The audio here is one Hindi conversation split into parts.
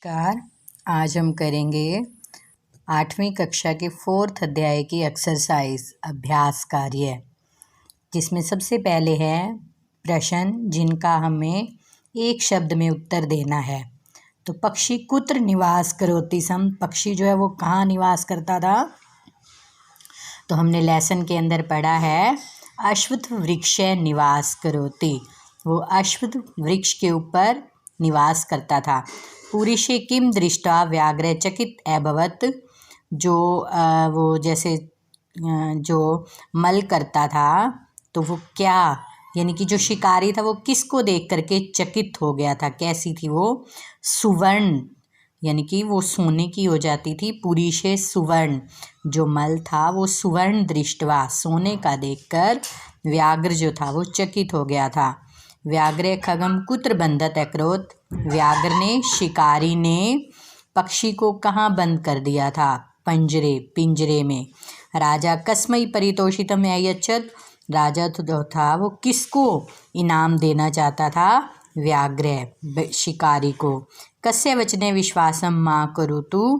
नमस्कार। आज हम करेंगे 8वीं कक्षा के 4th अध्याय की एक्सरसाइज अभ्यास कार्य, जिसमें सबसे पहले है प्रश्न जिनका हमें एक शब्द में उत्तर देना है। तो पक्षी कुत्र निवास करोति सम, पक्षी जो है वो कहाँ निवास करता था। तो हमने लेसन के अंदर पढ़ा है अश्वत्थ वृक्ष निवास करोति, वो अश्वत्थ वृक्ष के ऊपर निवास करता था। पुरुषे किम दृष्टा व्याघ्र चकित अभवत, जो वो जैसे जो मल करता था तो वो क्या, यानी कि जो शिकारी था वो किसको देख करके चकित हो गया था, कैसी थी वो, सुवर्ण, यानी कि वो सोने की हो जाती थी। पुरुषे सुवर्ण, जो मल था वो सुवर्ण दृष्टवा, सोने का देखकर व्याघ्र जो था वो चकित हो गया था। व्याघ्र खगम कुत्र बंधत अकरोत, व्याघ्र ने, शिकारी ने पक्षी को कहाँ बंद कर दिया था, पिंजरे में। राजा कस्मई परितोषितम अयच्छत, राजा तो था वो किसको इनाम देना चाहता था, व्याघ्र शिकारी को। कस्य वचने विश्वासम माँ करो तू,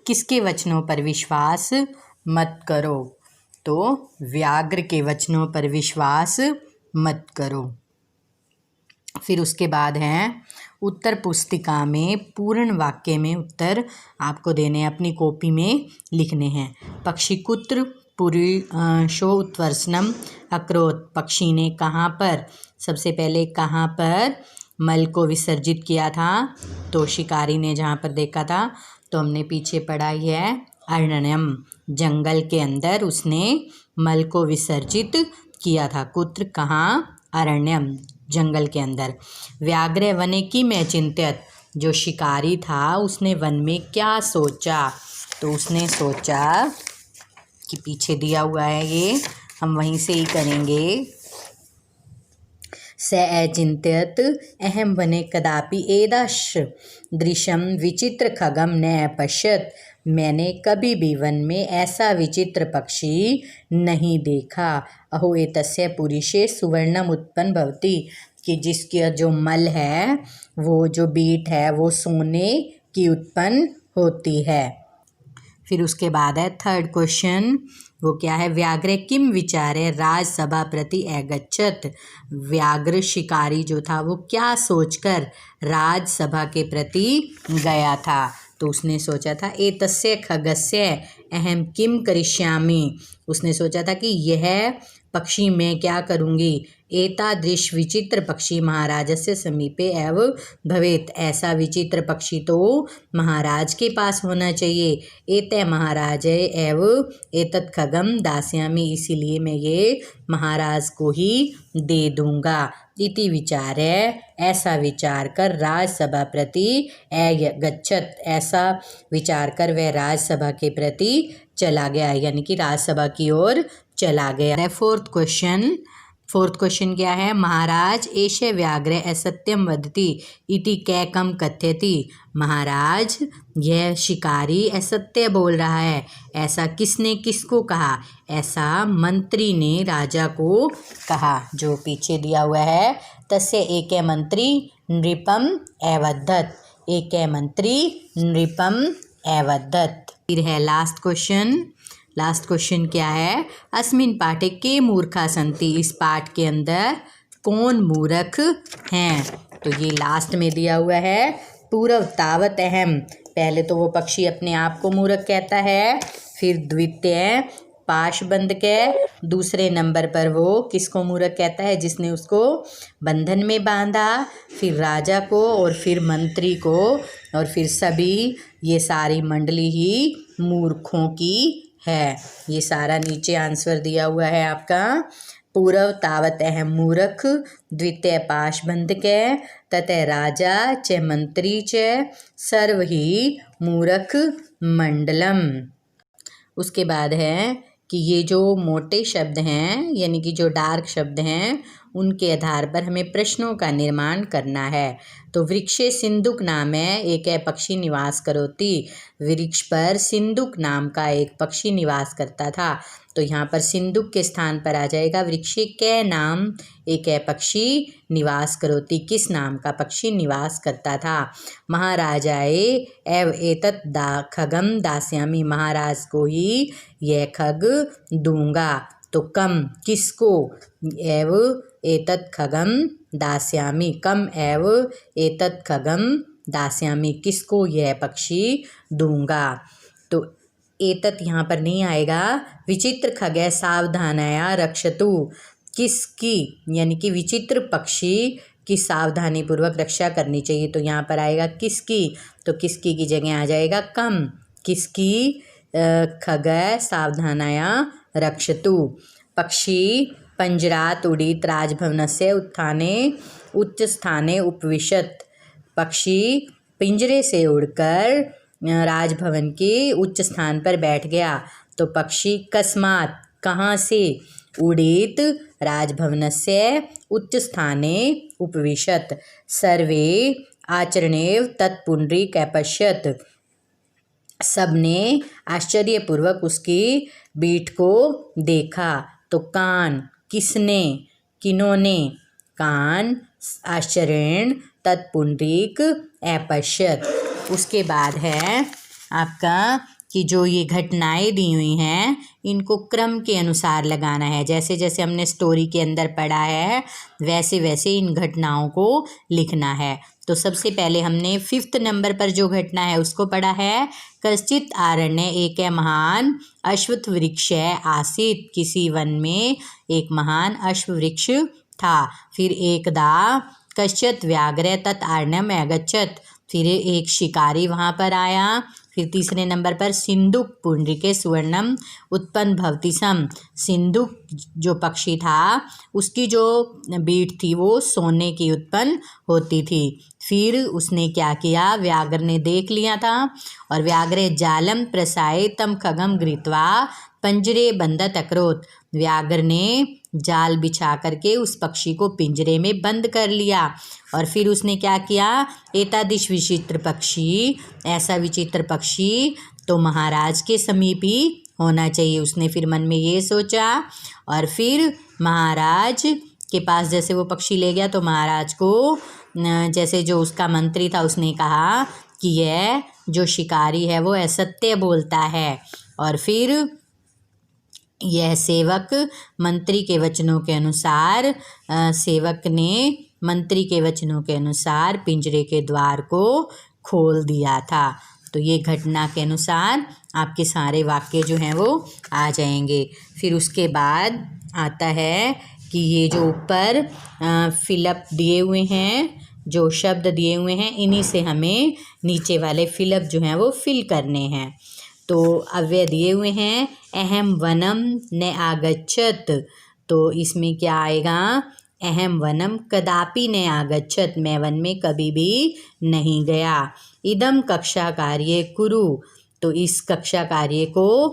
किसके वचनों पर विश्वास मत करो, तो व्याघ्र के वचनों पर विश्वास मत करो। फिर उसके बाद है उत्तर पुस्तिका में पूर्ण वाक्य में उत्तर आपको देने, अपनी कॉपी में लिखने हैं। पक्षी कुत्र पुरुषो उत्वर्षणम अकरोत, पक्षी ने कहाँ पर, सबसे पहले कहाँ पर मल को विसर्जित किया था, तो शिकारी ने जहाँ पर देखा था, तो हमने पीछे पढ़ा ही है अरण्यम, जंगल के अंदर उसने मल को विसर्जित किया था। कुत्र कहाँ, अरण्यम, जंगल के अंदर। व्याघ्र वने की मैं चिंतित, जो शिकारी था उसने वन में क्या सोचा, तो उसने सोचा कि पीछे दिया हुआ है ये, हम वहीं से ही करेंगे। स अचिंत्यत अहम वने कदापि एदृश दृश्यम विचित्र खगम न अपश्यत, मैंने कभी भी वन में ऐसा विचित्र पक्षी नहीं देखा। अहो एतस्य पुरुषे सुवर्णम उत्पन्न भवति, कि जिसके जो मल है, वो जो बीट है वो सोने की उत्पन्न होती है। फिर उसके बाद है थर्ड क्वेश्चन, वो क्या है, व्याघ्र किम विचारे राजसभा प्रति अगच्छत, व्याघ्र शिकारी जो था वो क्या सोचकर राजसभा के प्रति गया था, तो उसने सोचा था एतस्य खगस्य अहम किम करिष्यामि, उसने सोचा था कि यह पक्षी मैं क्या करूँगी, एतादृश विचित्र पक्षी महाराजस्य समीपे एव भवेत, ऐसा विचित्र पक्षी तो महाराज के पास होना चाहिए। एते महाराज एव एतत् खगम दास्यामि, इसीलिए मैं ये महाराज को ही दे दूंगा। इति विचारे, ऐसा विचार कर राजसभा प्रति अगच्छत, ऐसा विचार कर वह राजसभा के प्रति चला गया, यानी कि राजसभा की ओर चला गया। फोर्थ क्वेश्चन क्या है, महाराज एष व्याघ्र असत्यम वदति इति कैकम कथ्यति, महाराज यह शिकारी असत्य बोल रहा है, ऐसा किसने किसको कहा, ऐसा मंत्री ने राजा को कहा, जो पीछे दिया हुआ है। तस्य एके मंत्री नृपम अवदत्, एके मंत्री नृपम अवदत्। फिर है लास्ट क्वेश्चन क्या है, अस्मिन पाठे के मूर्खा संति, इस पाठ के अंदर कौन मूर्ख हैं, तो ये लास्ट में दिया हुआ है। पूर्व तावत अहम, पहले तो वो पक्षी अपने आप को मूर्ख कहता है, फिर द्वितीय पाशबंध के दूसरे नंबर पर वो किसको मूर्ख कहता है, जिसने उसको बंधन में बांधा, फिर राजा को और फिर मंत्री को, और फिर सभी ये सारी मंडली ही मूर्खों की है। ये सारा नीचे आंसर दिया हुआ है आपका। पूर्व तावत अहम मूर्ख, द्वितीय पाशबंध के, ततः राजा च मंत्री च सर्व ही मूर्ख मंडलम। उसके बाद है कि ये जो मोटे शब्द हैं, यानी कि जो डार्क शब्द हैं, उनके आधार पर हमें प्रश्नों का निर्माण करना है। तो वृक्षे सिंधुक नाम है एक पक्षी निवास करोति, वृक्ष पर सिंधुक नाम का एक पक्षी निवास करता था, तो यहाँ पर सिंधुक के स्थान पर आ जाएगा वृक्षे कै नाम एक है पक्षी निवास करोति, किस नाम का पक्षी निवास करता था। महाराजाए एव एतत् खगम दास्यामि, महाराज को ही यह खग दूंगा। तो कम किसको, एव एतत् खगम दास्यामि, कम एव एतत् खगम दास्यामि, किसको यह पक्षी दूंगा। तो एतत् यहाँ पर नहीं आएगा। विचित्र खगै सावधानया रक्षतु, किसकी यानी कि विचित्र पक्षी की सावधानी पूर्वक रक्षा करनी चाहिए। तो यहाँ पर आएगा किसकी, तो किसकी की जगह आ जाएगा कम, किसकी खगै सावधानया रक्षतु। पक्षी पंजरात् उडीत राजभवनस्य उत्थाने उच्च स्थाने उपविशत, पक्षी पिंजरे से उड़कर राजभवन के उच्च स्थान पर बैठ गया। तो पक्षी कस्मात् कहाँ से, उडीत राजभवनस्य उच्च स्थाने उपविशत, सर्वे आचरणेव तत्पुंडरीकैपश्यत, सबने आश्चर्यपूर्वक उसकी बीठ को देखा। तो कान किसने, किन्होंने, कान आश्चर्येण तत्पुंडरीक ऐपश्यत। उसके बाद है आपका कि जो ये घटनाएं दी हुई हैं इनको क्रम के अनुसार लगाना है। जैसे जैसे हमने स्टोरी के अंदर पढ़ा है वैसे वैसे इन घटनाओं को लिखना है। तो सबसे पहले हमने 5th नंबर पर जो घटना है उसको पढ़ा है। कश्चित आरण्य एक महान अश्वत्थ वृक्ष आसीत, किसी वन में एक महान अश्व वृक्ष था। फिर एकदा कश्चित व्याघ्र तत् आरण्यम अगच्छत, फिर एक शिकारी वहाँ पर आया। फिर तीसरे नंबर पर सिंधुक पुंडरीके सुवर्णम उत्पन्न भवति सम, सिंधुक जो पक्षी था उसकी जो बीट थी वो सोने की उत्पन्न होती थी। फिर उसने क्या किया, व्याघ्र ने देख लिया था और व्याघ्र जालम प्रसाय तम खगम गृहीत्वा पंजरे बंदत अकरोत, व्याघ्र ने जाल बिछा करके उस पक्षी को पिंजरे में बंद कर लिया। और फिर उसने क्या किया, एतादृश विचित्र पक्षी, ऐसा विचित्र पक्षी तो महाराज के समीप ही होना चाहिए, उसने फिर मन में ये सोचा। और फिर महाराज के पास जैसे वो पक्षी ले गया तो महाराज को जैसे जो उसका मंत्री था उसने कहा कि यह जो शिकारी है वो असत्य बोलता है। और फिर यह सेवक मंत्री के वचनों के अनुसार, सेवक ने मंत्री के वचनों के अनुसार पिंजरे के द्वार को खोल दिया था। तो ये घटना के अनुसार आपके सारे वाक्य जो हैं वो आ जाएंगे। फिर उसके बाद आता है कि ये जो ऊपर फिलअप दिए हुए हैं, जो शब्द दिए हुए हैं, इन्हीं से हमें नीचे वाले फिलअप जो हैं वो फिल करने हैं। तो अव्यय दिए हुए हैं, अहम वनम न आगच्छत, तो इसमें क्या आएगा, अहम वनम कदापि न आगच्छत, मैं वन में कभी भी नहीं गया। इदम कक्षा कार्य कुरु, तो इस कक्षा कार्य को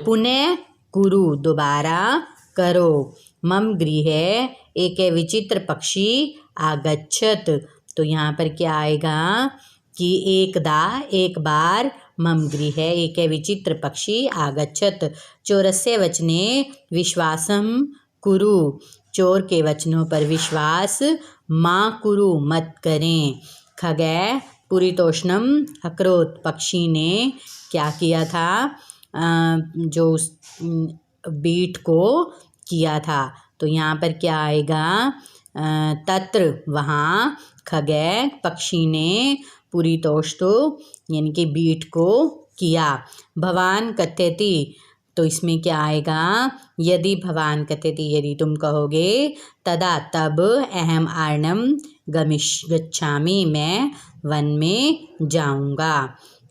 पुनः कुरु, दोबारा करो। मम गृहे एक विचित्र पक्षी आगच्छत, तो यहाँ पर क्या आएगा कि एकदा एक बार, मम गृहे एक विचित्र पक्षी आगच्छत, चोरस्य वचने विश्वासम कुरु, चोर के वचनों पर विश्वास माँ कुरु मत करें। खगै पुरीतोष्णम अकरोत, पक्षी ने क्या किया था, जो उस बीट को किया था। तो यहाँ पर क्या आएगा, तत्र वहाँ, खगै पक्षी ने, पुरीतोष्टो यानी कि बीट को किया। भवान कथयति, तो इसमें क्या आएगा, यदि भवान कथयति, यदि तुम कहोगे, तदा तब, अहम आर्णम गच्छामि, मैं वन में जाऊंगा।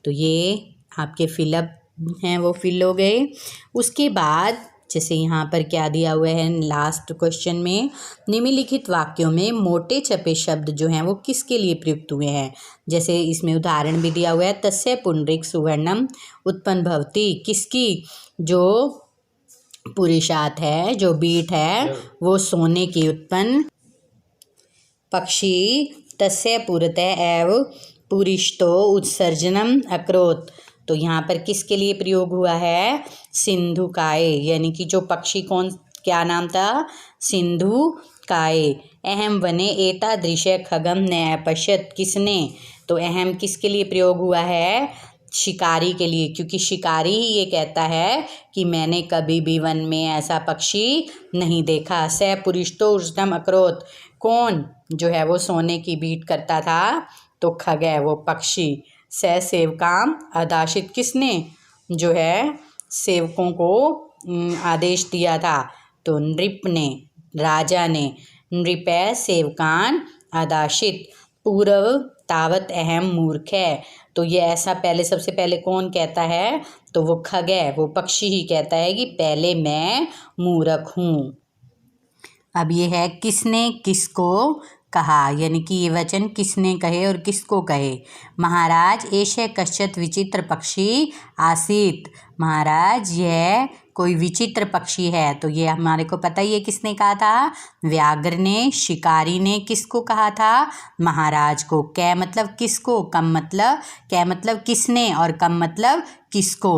तो ये आपके फिलअप हैं वो फिल हो गए। उसके बाद जैसे यहाँ पर क्या दिया हुआ है लास्ट क्वेश्चन में, निम्नलिखित वाक्यों में मोटे छपे शब्द जो हैं वो किसके लिए प्रयुक्त हुए हैं। जैसे इसमें उदाहरण भी दिया हुआ है, तस्य पुंडरीक सुवर्णम उत्पन्न भवति, किसकी जो पुरुषार्थ है, जो बीट है वो सोने की उत्पन्न, पक्षी तस्य पुरतः एव पुरिष्टो उत्सर्जनम अकरोत, तो यहाँ पर किसके लिए प्रयोग हुआ है? सिंधुकाय, यानी कि जो पक्षी क्या नाम था? सिंधुकाय। अहम वने एतादृश खगम न अपश्यत, किसने? तो अहम किसके लिए प्रयोग हुआ है? शिकारी के लिए, क्योंकि शिकारी ही ये कहता है कि मैंने कभी भी वन में ऐसा पक्षी नहीं देखा। स पुरिष्टो उष्णम अक्रोत, कौन जो है वो सोने की बीट करता था? तो खग है वो पक्षी। स सेवकाम आदाशित, किसने जो है सेवकों को आदेश दिया था? तो नृप ने, राजा ने। नृपै सेवकान आदाशित, पूर्व तावत अहम मूर्ख है। तो ये ऐसा पहले, सबसे पहले कौन कहता है? तो वो खग है, वो पक्षी ही कहता है कि पहले मैं मूर्ख हूँ। अब ये है किसने किसको कहा, यानी कि ये वचन किसने कहे और किसको कहे। महाराज एषः कश्चित् विचित्र पक्षी आसीत्, महाराज यह कोई विचित्र पक्षी है। तो ये हमारे को पता ही है किसने कहा था? व्याघ्र ने। शिकारी ने किसको कहा था? महाराज को। कै मतलब किसको, कम मतलब, कै मतलब किसने और कम मतलब किसको।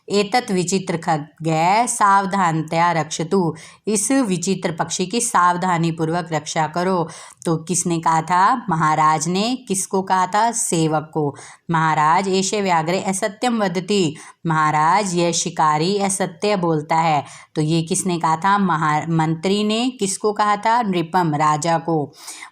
एतत् विचित्र खगः सावधानतया रक्षतु, इस विचित्र पक्षी की सावधानी पूर्वक रक्षा करो। तो किसने कहा था? महाराज ने। किसको कहा था? सेवक को। महाराज एषः व्याघ्रे असत्यम वदति, महाराज यह शिकारी असत्य बोलता है। तो ये किसने कहा था? मंत्री ने। किसको कहा था? नृपम, राजा को।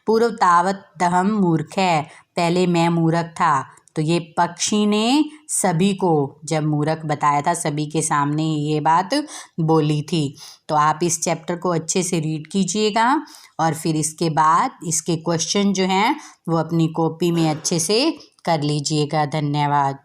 पूर्व तावत दहम मूर्ख है, पहले मैं मूर्ख था। तो ये पक्षी ने सभी को जब मूर्ख बताया था, सभी के सामने ये बात बोली थी। तो आप इस चैप्टर को अच्छे से रीड कीजिएगा और फिर इसके बाद इसके क्वेश्चन जो हैं वो अपनी कॉपी में अच्छे से कर लीजिएगा। धन्यवाद।